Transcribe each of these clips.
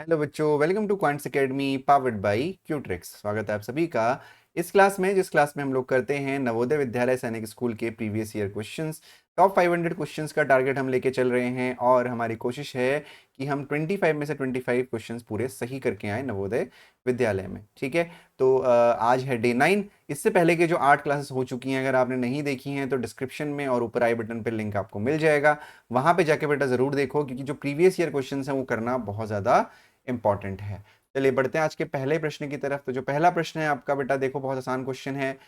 Hello बच्चों, welcome to Quants Academy powered by Qutrix. स्वागत है आप सभी का इस क्लास में, जिस क्लास में हम लोग करते हैं नवोदय विद्यालय सैनिक स्कूल के previous year questions. Top 500 questions का टारगेट हम लेके चल रहे हैं और हमारी कोशिश है कि हम 25 में से 25 क्वेश्चंस पूरे सही करके आए नवोदय विद्यालय में। ठीक है, तो आज है डे 9। इससे पहले के जो 8 क्लासेस हो चुकी हैं, अगर आपने नहीं देखी हैं तो डिस्क्रिप्शन में और ऊपर आई बटन पर लिंक आपको मिल जाएगा। वहां पे जाके बेटा जरूर देखो, क्योंकि जो प्रीवियस ईयर क्वेश्चन हैं वो करना बहुत ज़्यादा इंपॉर्टेंट है। चलिए बढ़ते हैं आज के पहले प्रश्न की तरफ। तो जो पहला प्रश्न है आपका बेटा, देखो बहुत आसान क्वेश्चन है।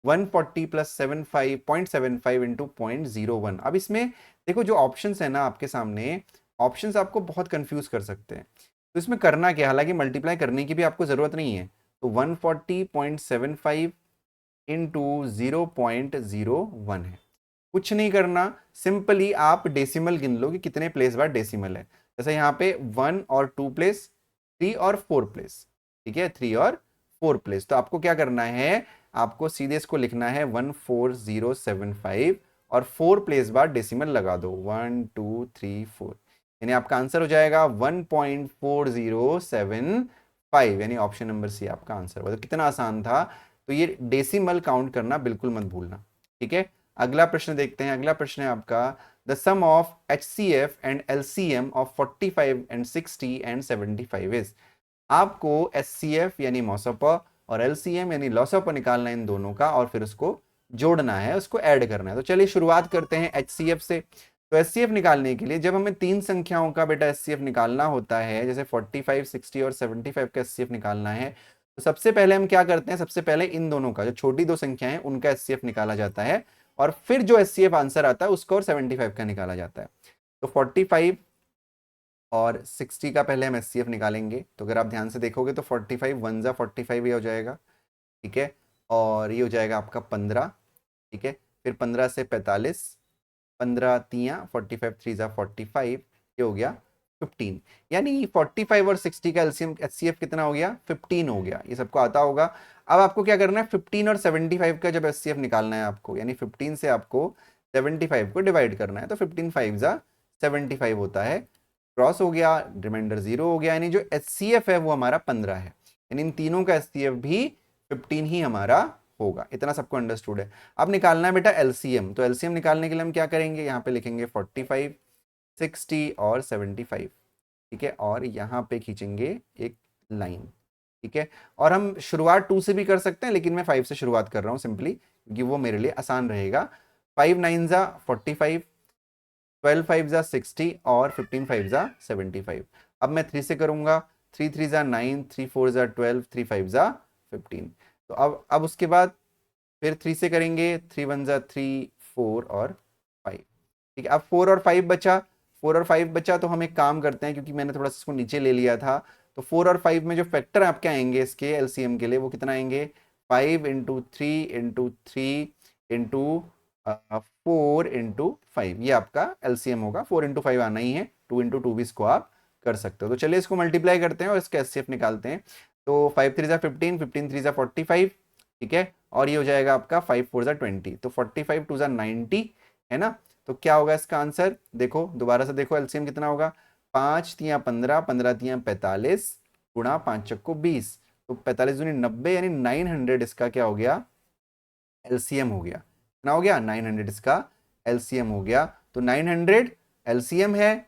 140 प्लस 75.75 इंटू 0.01। अब इसमें देखो जो ऑप्शंस है ना आपके सामने, ऑप्शंस आपको बहुत कंफ्यूज कर सकते हैं। तो इसमें करना क्या, हालांकि मल्टीप्लाई करने की भी आपको जरूरत नहीं है। तो 140.75 इंटू 0.01 है, कुछ नहीं करना। सिंपली आप डेसिमल गिन लो कि कितने प्लेस बाद डेसिमल है। जैसे यहाँ पे 1 और 2 प्लेस, 3 और 4 प्लेस। ठीक है, 3 और 4 प्लेस। तो आपको क्या करना है, आपको सीधे इसको लिखना है 14075 और 4 प्लेस बाद डेसिमल लगा दो, 1 2 3 4। यानी आपका आंसर हो जाएगा 1.4075, यानी ऑप्शन नंबर सी आपका आंसर होगा। तो कितना आसान था। तो ये डेसिमल काउंट करना बिल्कुल मत भूलना। ठीक है, अगला प्रश्न देखते हैं। अगला प्रश्न है आपका, the sum of HCF and LCM of 45 and 60 and 75 is. आपको HCF यानी मौसपा और LCM यानी लौसपा निकालना है इन दोनों का, और फिर उसको जोड़ना है, उसको ऐड करना है। तो चलिए शुरुआत करते हैं HCF से। तो HCF निकालने के लिए जब हमें तीन संख्याओं का बेटा HCF निकालना होता है, जैसे 45, 60 और 75 का HCF निकालना है, तो सबसे पहले हम क्या करते हैं, सबसे पहले इन दोनों का, जो छोटी दो संख्याएं हैं उनका HCF निकाला जाता है, और फिर जो HCF आंसर आता है उसका और 75 का निकाला जाता है। तो 45 और 60 का पहले हम HCF निकालेंगे। तो अगर आप ध्यान से देखोगे तो 45 1 जा 45 ये हो जाएगा। ठीक है, और ये हो जाएगा आपका 15। ठीक है, फिर 15 से 45, 15 तियाँ 45 3 जा 45, ये हो गया 15। यानी 45 और 60 का एलसीएम HCF कितना हो गया, 15 हो गया। ये सबको आता होगा। अब आपको क्या करना है, 15 और 75 का जब HCF निकालना है आपको, यानी 15 से आपको 75 को डिवाइड करना है। तो 15 5 जा 75 होता है, क्रॉस हो गया, रिमाइंडर 0 हो गया। यानी जो HCF है वो हमारा 15 है, यानी इन तीनों का HCF भी 15 ही हमारा होगा। इतना सबको अंडरस्टूड है। अब निकालना है बेटा LCM। तो LCM निकालने के लिए हम क्या करेंगे, यहाँ पे लिखेंगे 45, 60 और 75। ठीक है, और यहाँ पे खींचेंगे एक लाइन। ठीक है, और हम शुरुआत 2 से भी कर सकते हैं, लेकिन मैं 5 से शुरुआत कर रहा हूँ सिंपली, क्योंकि वो मेरे लिए आसान रहेगा। 5 9 जा 45, 12 5 जा 60 और 15 5 जा 75। अब मैं 3 से करूंगा, 3 3 जा 9, 3 4 जा 12, 3 5 जा 15। तो अब उसके बाद फिर 3 से करेंगे, 3 1 जा 3, 4 और 5। ठीक है, अब 4 और 5 बचा, 4 और 5 बचा। तो हम एक काम करते हैं, क्योंकि मैंने थोड़ा सा इसको नीचे ले लिया था, तो 4 और 5 में जो फैक्टर आपके आएंगे इसके LCM के लिए, वो कितना आएंगे, 5 इंटू 3 इंटू 3 इंटू 4 इंटू 5। ये आपका LCM होगा। 4 इंटू 5 आना ही है, 2 इंटू 2 भी इसको आप कर सकते हो। तो चलिए इसको मल्टीप्लाई करते हैं और इसका HCF निकालते हैं। तो 5 3 जा 15, 15 3 जा 45। ठीक है, और ये हो जाएगा आपका 5 4 जा 20। तो 45 2 जा 90 है ना। तो क्या होगा इसका आंसर, देखो दोबारा से देखो LCM कितना होगा, 5 तियाँ 15, 15 तियाँ 45, गुणा 5 चक्को 20। तो 45 दूनी 90, यानी 900 इसका क्या हो गया, LCM हो गया। कितना हो गया, 900 इसका LCM हो गया। तो 900 LCM है,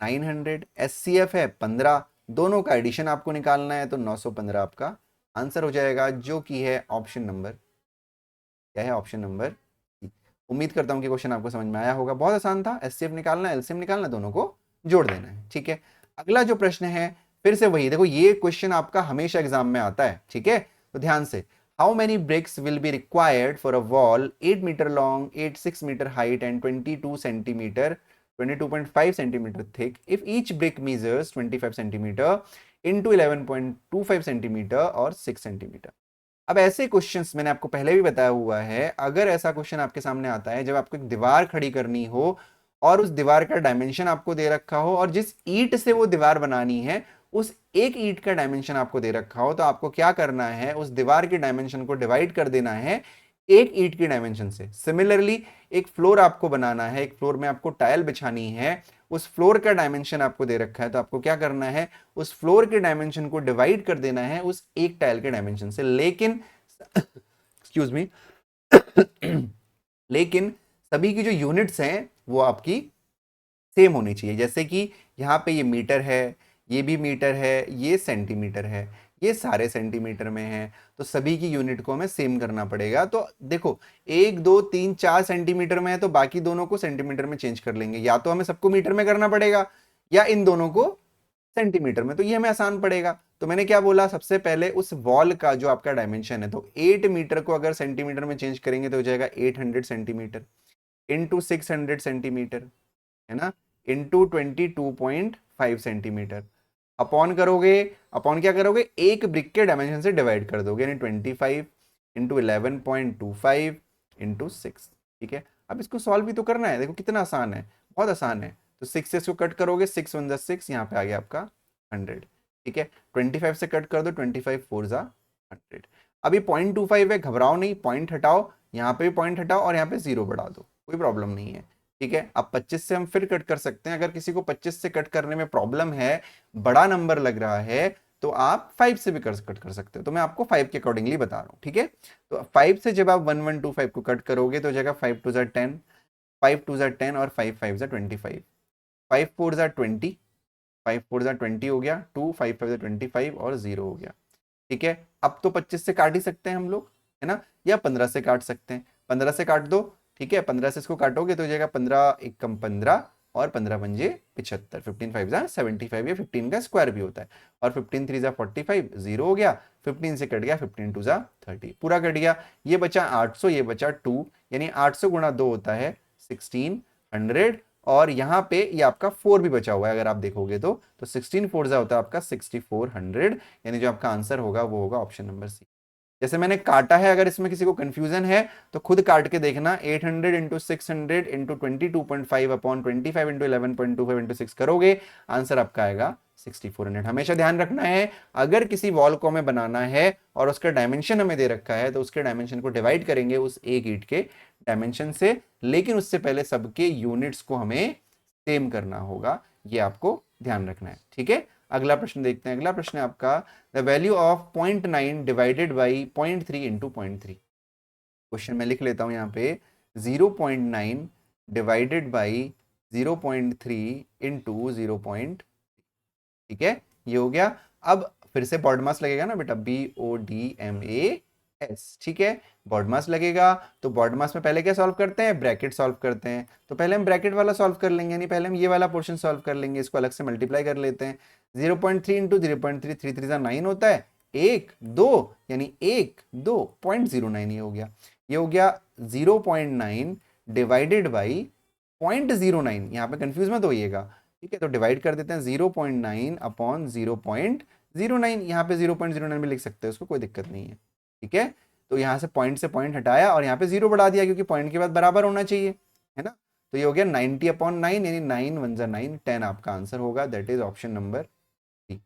900 SCF है 15, दोनों का एडिशन आपको निकालना है। तो 915 आपका आंसर हो जाएगा, जो कि है ऑप्शन नंबर, क्या है, ऑप्शन नंबर सी। उम्मीद करता हूं कि क्वेश्चन आपको समझ में आया होगा। बहुत आसान था, HCF निकालना, LCM निकालना, दोनों को जोड़ देना है। ठीक है, अगला जो प्रश्न है फिर से वही, देखो ये क्वेश्चन आपका हमेशा एग्जाम में आता है। ठीक है, तो ध्यान से, how many bricks will be required for a wall 8 metre long, 6 metre height and 22 centimetre 22.5 centimetre thick if each brick measures 25 centimetre into 11.25 centimetre और 6 सेंटीमीटर। अब ऐसे क्वेश्चंस मैंने आपको पहले भी बताया हुआ है, अगर ऐसा क्वेश्चन आपके सामने आता है जब आपको एक दीवार खड़ी करनी हो और उस दीवार का डायमेंशन आपको दे रखा हो, और जिस ईंट से वो दीवार बनानी है उस एक ईंट का डायमेंशन आपको दे रखा हो, तो आपको क्या करना है, उस दीवार के डायमेंशन को डिवाइड कर देना है एक ईंट की डायमेंशन से। सिमिलरली एक फ्लोर आपको बनाना है, एक फ्लोर में आपको टाइल बिछानी है, उस फ्लोर का डायमेंशन आपको दे रखा है, तो आपको क्या करना है, उस फ्लोर के डायमेंशन को डिवाइड कर देना है उस एक टाइल के डायमेंशन से। लेकिन एक्सक्यूज मी लेकिन सभी की जो यूनिट्स हैं वो आपकी सेम होनी चाहिए। जैसे कि यहाँ पे ये मीटर है, ये भी मीटर है, ये सेंटीमीटर है, ये सारे सेंटीमीटर में है, तो सभी की यूनिट को हमें सेम करना पड़ेगा। तो देखो 1 2 3 4 सेंटीमीटर में है तो बाकी दोनों को सेंटीमीटर में चेंज कर लेंगे, या तो हमें सबको मीटर में करना पड़ेगा या इन दोनों को सेंटीमीटर में, तो ये हमें आसान पड़ेगा। तो मैंने क्या बोला, सबसे पहले उस वॉल का जो आपका डायमेंशन है, तो 8 मीटर को अगर सेंटीमीटर में चेंज करेंगे तो हो जाएगा 800 सेंटीमीटर इंटू 600 सेंटीमीटर, है ना, इंटू 22.5 सेंटीमीटर। अपॉन करोगे, अपॉन क्या करोगे, एक ब्रिक के डायमेंशन से डिवाइड कर दोगे, यानी 25 इंटू 11.25 इंटू 6। ठीक है, अब इसको सॉल्व भी तो करना है, देखो कितना आसान है, बहुत आसान है। तो 6 से इसको कट करोगे, 6 1 जा 6, यहाँ पे आ गया आपका 100। ठीक है, 25 से कट कर दो, 25 4 जा 100। अभी 0.25 है, घबराओ नहीं, पॉइंट हटाओ, यहाँ पे भी पॉइंट हटाओ और यहाँ पे 0 बढ़ा दो, कोई प्रॉब्लम नहीं है। ठीक है, अब 25 से हम फिर कट कर सकते हैं। अगर किसी को 25 से कट करने में प्रॉब्लम है, बड़ा नंबर लग रहा है, तो आप 5 से भी कट कर सकते हो। तो मैं आपको 5 के अकॉर्डिंगली बता रहा हूँ। ठीक है, तो 5 से जब आप 1125 को कट करोगे तो हो जाएगा 5 2 जा 10, 5 2 जा 10 और 5 5 जा 25, 5 4 जा 20, 5 4 जा 20 हो गया, 2 5 5 जा 25 और 0 हो गया। ठीक है, अब तो 25 से काट ही सकते हैं हम लोग, है ना, या 15 से काट सकते हैं, 15 से काट दो। ठीक है, 15 से इसको काटोगे तो हो जाएगा 15 एक कम 15 और 15 पंजे 75, 15 5 जा 75, ये 15 का स्क्वायर भी होता है, और 15 3 जा 45, 0 हो गया, 15 से कट गया, 15 2 जा 30, पूरा कट गया। ये बचा 800, ये बचा 2, यानी 800 गुणा 2 होता है 1600, और यहाँ पे ये आपका 4 भी बचा हुआ है, अगर आप देखोगे तो 16 4 जा होता है आपका 6400, यानी जो आपका आंसर होगा वो होगा ऑप्शन नंबर सी। जैसे मैंने काटा है, अगर इसमें किसी को कंफ्यूजन है तो खुद काट के देखना, 800 into 600 into 22.5 upon 25 into 11.25 into 6 करोगे, आंसर आपका आएगा 6400। हमेशा ध्यान रखना है, अगर किसी वॉल को हमें बनाना है और उसका डायमेंशन हमें दे रखा है, तो उसके डायमेंशन को डिवाइड करेंगे उस एक ईंट के डायमेंशन से, लेकिन उससे पहले सबके यूनिट्स को हमें सेम करना होगा, ये आपको ध्यान रखना है। ठीक है, अगला प्रश्न देखते हैं। अगला प्रश्न है आपका, the value of 0.9 divided by 0.3 into 0.3। Question मैं लिख लेता हूं यहाँ पे, 0.9 डिवाइडेड बाई 0.3 इंटू 0. ठीक है, ये हो गया। अब फिर से बॉड मास लगेगा ना बेटा, BODMAS। ठीक है, बॉड मास लगेगा, तो बॉड मास में पहले क्या सॉल्व करते हैं, ब्रैकेट सॉल्व करते हैं। तो पहले हम ब्रैकेट वाला सॉल्व कर लेंगे, यानी पहले हम ये वाला पोर्शन सॉल्व कर लेंगे, इसको अलग से मल्टीप्लाई कर लेते हैं। 0.3 इंटू 0.3, 3 3 जा 9 होता है, 1 2, यानी 1 2.09, ये हो गया। ये हो गया 0.9 डिवाइडेड बाई 0.09, यहाँ पे कंफ्यूज मत होइएगा। ठीक है, तो डिवाइड कर देते हैं 0.9 अपॉन 0.09, यहाँ पे 0.09 में लिख सकते हैं उसको, कोई दिक्कत नहीं है। ठीक है, तो यहाँ से पॉइंट हटाया और यहाँ पे 0 बढ़ा दिया, क्योंकि पॉइंट के बाद बराबर होना चाहिए, है ना। तो ये हो गया 90 अपॉन 9, यानी 9 1 जा 9, 10 आपका आंसर होगा, that is option number C.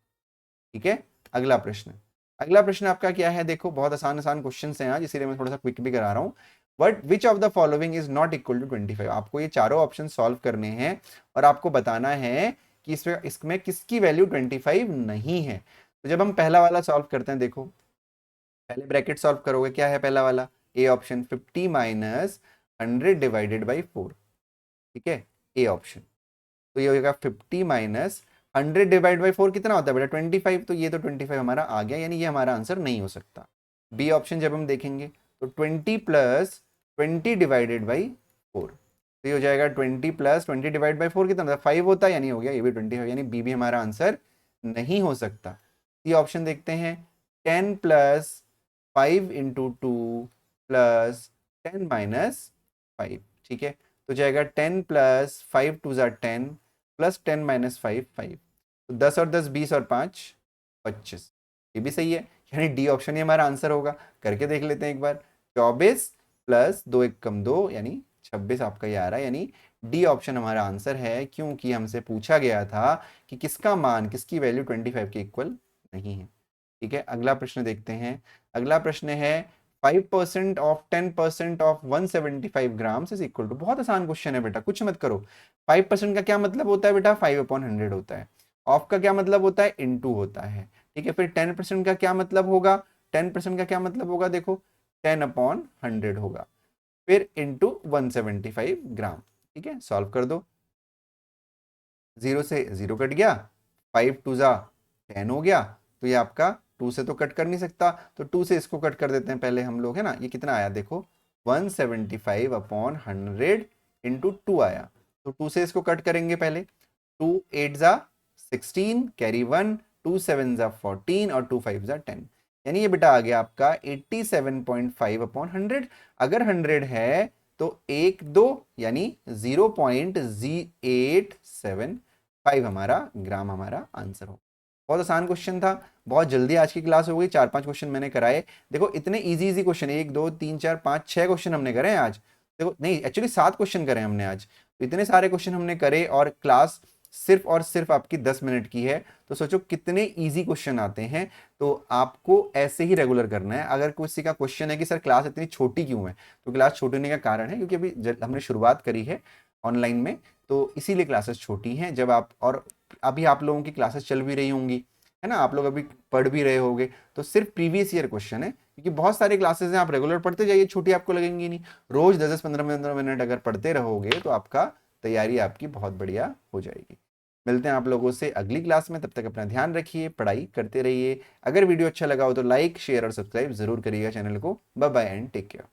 ठीक है, अगला प्रश्न, अगला प्रश्न आपका क्या है, देखो बहुत आसान आसान क्वेश्चन है आज, इसीलिए मैं थोड़ा सा क्विक भी करा रहा हूँ। But which of the following is not equal to 25, आपको ये चारों ऑप्शन सॉल्व करने हैं और आपको बताना है कि इसमें किसकी वैल्यू 25 नहीं है। तो जब हम पहला वाला सॉल्व करते हैं, देखो पहले ब्रैकेट सॉल्व करोगे, क्या है पहला वाला, A option, 50 minus 100 divided by 4। ठीक है, ए ऑप्शन, तो ये होगा 50 माइनस 100 डिवाइड बाई 4 कितना होता है बेटा, 25, तो ये तो 25 हमारा आ गया, यानी ये हमारा आंसर नहीं हो सकता। बी ऑप्शन जब हम देखेंगे तो 20 प्लस 20 डिवाइडेड बाई 4, तो ये हो जाएगा 20 प्लस 20 डिवाइड बाई 4 कितना होता है, 5 होता है, यानी हो गया ये भी 25, यानी बी भी हमारा आंसर नहीं हो सकता। सी ऑप्शन देखते हैं, 10 प्लस 5 इंटू 2 प्लस 10 माइनस 5। ठीक है, तो जाएगा 10 प्लस 5 2 जा 10 प्लस 10 माइनस 5 5, तो 10 और 10 20 और 5 25, ये भी सही है, यानी डी ऑप्शन ही हमारा आंसर होगा। करके देख लेते हैं एक बार, 24 प्लस 2 1 कम 2, यानी 26 आपका ये आ रहा है, यानी डी ऑप्शन हमारा आंसर है, क्योंकि हमसे पूछा गया था कि किसका मान, किसकी वैल्यू 25 के इक्वल नहीं है। ठीक है, अगला प्रश्न देखते हैं। अगला प्रश्न है, 5% of 10% of 175 grams is equal to, बहुत आसान क्वेश्चन है बेटा, कुछ मत करो। 5% का क्या मतलब होता है बेटा, 5/100 होता है। ऑफ का क्या मतलब होता है, इनटू होता है। ठीक है, फिर 10% का क्या मतलब होगा, 10% का क्या मतलब होगा, देखो 10/100 होगा, फिर इंटू 175 ग्राम। ठीक है, सॉल्व कर दो, 0 से 0 कट गया, 5 2 जा 10 हो गया, तो ये आपका 2 से तो कट कर नहीं सकता, तो 2 से इसको कट कर देते हैं पहले हम लोग, है ना। ये कितना आया देखो, 175/100 इंटू 2 आया, तो 2 से इसको कट करेंगे पहले, 2 8 जा 16, कैरी 1, 2 7 जा 14 और 2 5 जा 10, यानी ये बेटा आ गया आपका 87.5/100। अगर 100 है तो 1 2 यानी 0.0875 हमारा ग्राम हमारा आंसर हो। बहुत आसान क्वेश्चन था, बहुत जल्दी आज की क्लास हो गई, 4-5 क्वेश्चन मैंने कराए। देखो इतने इजी इजी क्वेश्चन, 1 2 3 4 5 6 क्वेश्चन हमने करे हैं आज। देखो नहीं, एक्चुअली 7 क्वेश्चन करे हमने आज, तो इतने सारे क्वेश्चन हमने करे और क्लास सिर्फ और सिर्फ आपकी 10 मिनट की है, तो सोचो कितने इजी क्वेश्चन आते हैं। तो आपको ऐसे ही रेगुलर करना है। अगर किसी का क्वेश्चन है कि सर क्लास इतनी छोटी क्यों है, तो क्लास छोटी होने का कारण है क्योंकि अभी हमने शुरुआत करी है ऑनलाइन में, तो इसीलिए क्लासेस छोटी हैं। जब आप, और अभी आप लोगों की क्लासेस चल भी रही होंगी, है ना, आप लोग अभी पढ़ भी रहे होगे, तो सिर्फ प्रीवियस ईयर क्वेश्चन है, क्योंकि बहुत सारे क्लासेस हैं, आप रेगुलर पढ़ते जाइए, छोटी आपको लगेंगी नहीं। रोज 10 15 मिनट अगर पढ़ते रहोगे तो आपका तैयारी आपकी बहुत बढ़िया हो जाएगी। मिलते हैं आप लोगों से अगली क्लास में, तब तक अपना ध्यान रखिए, पढ़ाई करते रहिए। अगर वीडियो अच्छा लगा हो तो लाइक शेयर और सब्सक्राइब जरूर करिएगा चैनल को। Bye bye and take care.